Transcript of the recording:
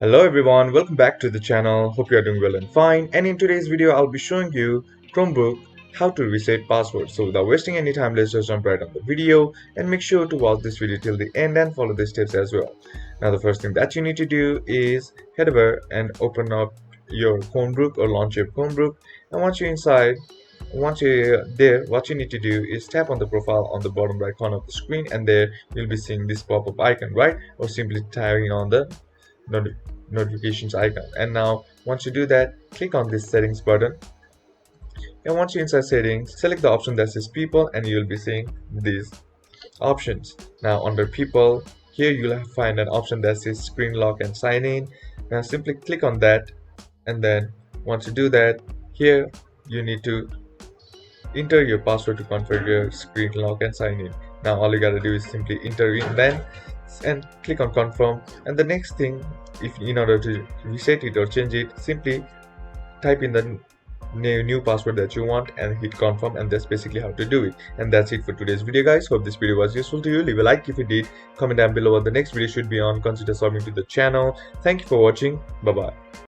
Hello everyone, welcome back to the channel. Hope you are doing well and fine. And in today's video, I'll be showing you Chromebook how to reset password. So without wasting any time, let's just jump right on the video and make sure to watch this video till the end and follow the steps as well. Now the first thing that you need to do is head over and open up your Chromebook or launch your Chromebook. And once you're inside, once you're there, what you need to do is tap on the profile on the bottom right corner of the screen, and there you'll be seeing this pop-up icon, right? Or simply tapping on the notifications icon. And now once you do that, click on this settings button, and once you're inside settings, select the option that says people, and you'll be seeing these options. Now under people, here you'll find an option that says screen lock and sign in. Now simply click on that, and then once you do that, here you need to enter your password to configure your screen lock and sign in. Now all you gotta do is simply enter in then and click on confirm. And the next thing, if in order to reset it or change it, simply type in the new password that you want and hit confirm, and that's basically how to do it. And that's it for today's video, guys. Hope this video was useful to you. Leave a like if it did, comment down below what the next video should be on, consider subscribing to the channel. Thank you for watching. Bye bye.